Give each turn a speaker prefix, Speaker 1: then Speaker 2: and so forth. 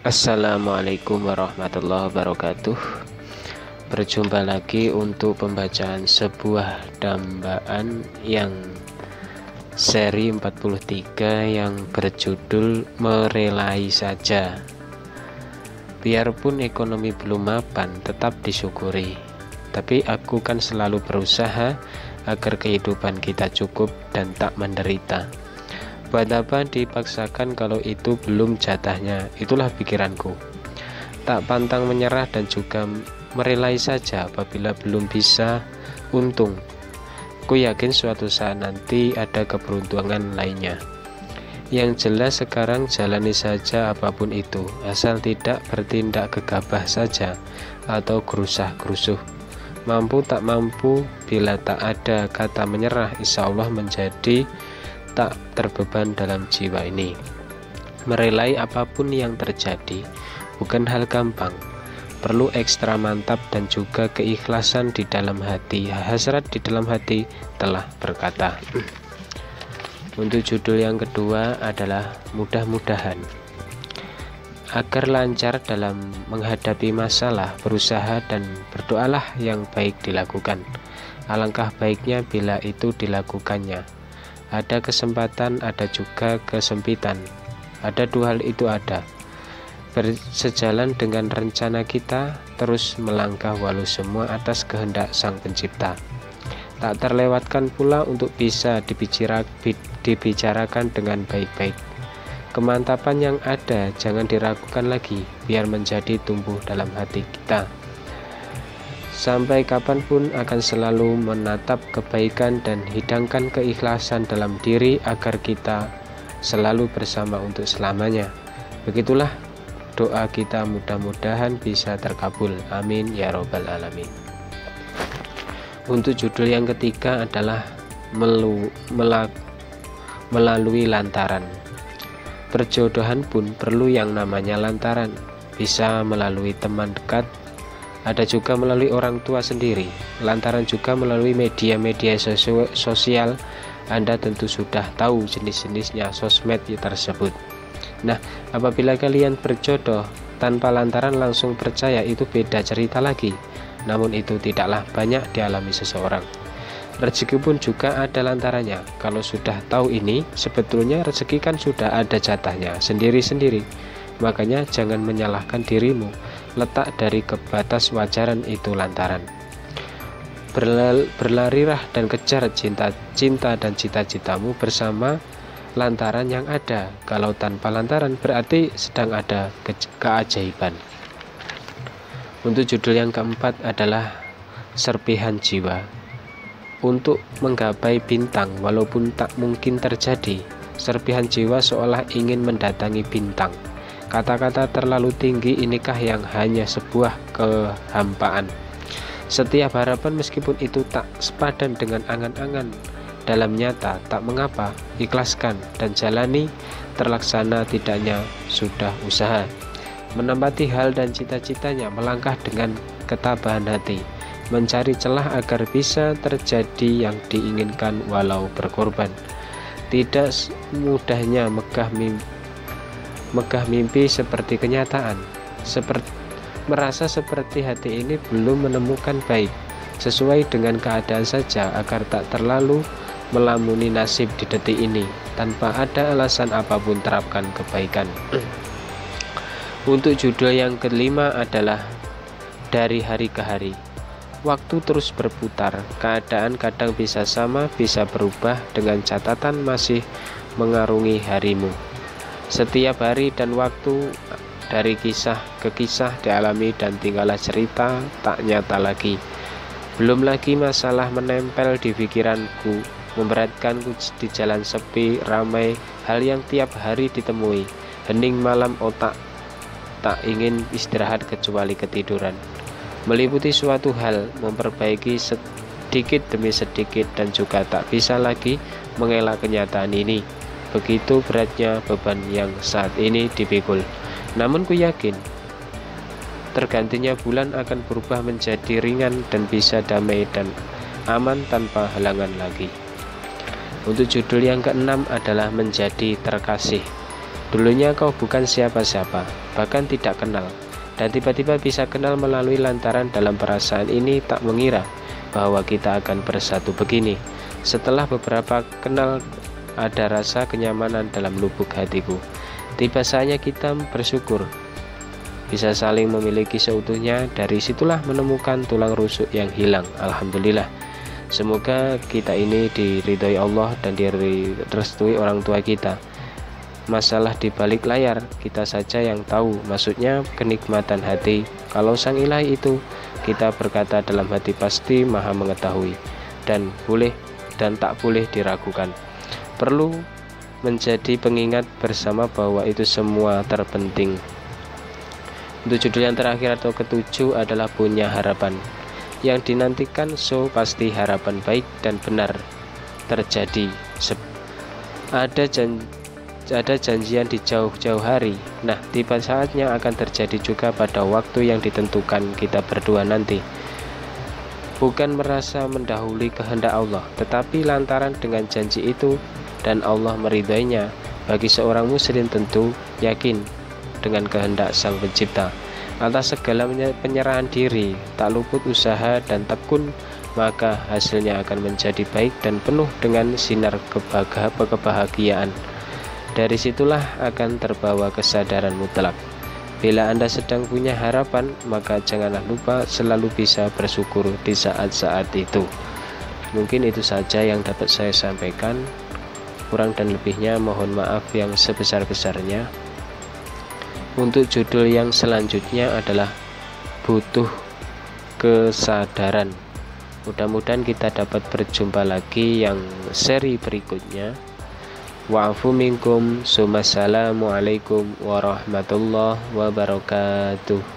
Speaker 1: Assalamualaikum warahmatullahi wabarakatuh. Berjumpa lagi untuk pembacaan sebuah dambaan yang seri 43 yang berjudul Merelai Saja. Biarpun ekonomi belum mapan, tetap disyukuri. Tapi aku kan selalu berusaha agar kehidupan kita cukup dan tak menderita. Buat apa dipaksakan kalau itu belum jatahnya? Itulah pikiranku. Tak pantang menyerah dan juga merelai saja apabila belum bisa untung. Ku yakin suatu saat nanti ada keberuntungan lainnya. Yang jelas sekarang jalani saja apapun itu, asal tidak bertindak gegabah saja atau gerusah-gerusuh. Mampu tak mampu, bila tak ada kata menyerah, insya Allah menjadi tak terbeban dalam jiwa ini. Merelai apapun yang terjadi bukan hal gampang, perlu ekstra mantap dan juga keikhlasan di dalam hati. Hasrat di dalam hati telah berkata. Untuk judul yang kedua adalah mudah-mudahan. Agar lancar dalam menghadapi masalah, berusaha dan berdoalah yang baik dilakukan. Alangkah baiknya bila itu dilakukannya. Ada kesempatan, ada juga kesempitan. Ada dua hal itu ada. Bersejalan dengan rencana kita, terus melangkah walau semua atas kehendak Sang Pencipta. Tak terlewatkan pula untuk bisa dibicarakan dengan baik-baik. Kemantapan yang ada jangan diragukan lagi, biar menjadi tumbuh dalam hati kita. Sampai kapanpun akan selalu menatap kebaikan dan hidangkan keikhlasan dalam diri agar kita selalu bersama untuk selamanya. Begitulah doa kita, mudah-mudahan bisa terkabul. Amin ya robbal alamin. Untuk judul yang ketiga adalah melalui lantaran. Perjodohan pun perlu yang namanya lantaran. Bisa melalui teman dekat, ada juga melalui orang tua sendiri, lantaran juga melalui media-media sosial. Anda tentu sudah tahu jenis-jenisnya sosmed tersebut. Nah, apabila kalian berjodoh tanpa lantaran langsung percaya, itu beda cerita lagi. Namun itu tidaklah banyak dialami seseorang. Rezeki pun juga ada lantarannya. Kalau sudah tahu ini, sebetulnya rezeki kan sudah ada jatahnya sendiri-sendiri. Makanya jangan menyalahkan dirimu. Letak dari kebatas wajaran itu lantaran. Berlarilah dan kejar cinta dan cita-citamu bersama lantaran yang ada. Kalau tanpa lantaran berarti sedang ada keajaiban. Untuk judul yang keempat adalah serpihan jiwa. Untuk menggapai bintang walaupun tak mungkin terjadi, serpihan jiwa seolah ingin mendatangi bintang. Kata-kata terlalu tinggi inikah yang hanya sebuah kehampaan. Setiap harapan meskipun itu tak sepadan dengan angan-angan dalam nyata, tak mengapa, ikhlaskan dan jalani. Terlaksana tidaknya sudah usaha. Menempati hal dan cita-citanya, melangkah dengan ketabahan hati, mencari celah agar bisa terjadi yang diinginkan walau berkorban. Tidak mudahnya megah mimpi seperti kenyataan, merasa seperti hati ini belum menemukan baik, sesuai dengan keadaan saja agar tak terlalu melamuni nasib di detik ini, tanpa ada alasan apapun terapkan kebaikan. Untuk judul yang kelima adalah dari hari ke hari. Waktu terus berputar, keadaan kadang bisa sama, bisa berubah, dengan catatan masih mengarungi harimu. Setiap hari dan waktu dari kisah ke kisah dialami dan tinggallah cerita tak nyata lagi. Belum lagi masalah menempel di pikiranku, memberatkanku di jalan sepi, ramai hal yang tiap hari ditemui. Hening malam otak, tak ingin istirahat kecuali ketiduran. Meliputi suatu hal, memperbaiki sedikit demi sedikit dan juga tak bisa lagi mengelak kenyataan ini. Begitu beratnya beban yang saat ini dipikul. Namun ku yakin tergantinya bulan akan berubah menjadi ringan dan bisa damai dan aman tanpa halangan lagi. Untuk judul yang keenam adalah menjadi terkasih. Dulunya kau bukan siapa-siapa, bahkan tidak kenal, dan tiba-tiba bisa kenal melalui lantaran dalam perasaan ini tak mengira bahwa kita akan bersatu begini. Setelah beberapa kenal, ada rasa kenyamanan dalam lubuk hatiku. Tiba saatnya kita bersyukur bisa saling memiliki seutuhnya. Dari situlah menemukan tulang rusuk yang hilang. Alhamdulillah. Semoga kita ini diridhoi Allah dan direstui orang tua kita. Masalah di balik layar kita saja yang tahu, maksudnya kenikmatan hati. Kalau sang ilahi itu kita berkata dalam hati pasti maha mengetahui dan tak boleh diragukan. Perlu menjadi pengingat bersama bahwa itu semua terpenting. Untuk judul yang terakhir atau ketujuh adalah punya harapan. Yang dinantikan pasti harapan baik dan benar terjadi. Ada janjian di jauh-jauh hari. Nah, tiba saatnya akan terjadi juga pada waktu yang ditentukan kita berdua nanti. Bukan merasa mendahului kehendak Allah, tetapi lantaran dengan janji itu dan Allah meridainya. Bagi seorang muslim tentu yakin dengan kehendak Sang Pencipta. Atas segala penyerahan diri, tak luput usaha dan tekun, maka hasilnya akan menjadi baik dan penuh dengan sinar kebahagiaan. Dari situlah akan terbawa kesadaran mutlak. Bila Anda sedang punya harapan, maka janganlah lupa selalu bisa bersyukur di saat-saat itu. Mungkin itu saja yang dapat saya sampaikan. Kurang dan lebihnya mohon maaf yang sebesar-besarnya. Untuk judul yang selanjutnya adalah butuh kesadaran. Mudah-mudahan kita dapat berjumpa lagi yang seri berikutnya. Wa'afu minkum. Assalamualaikum warahmatullahi wabarakatuh.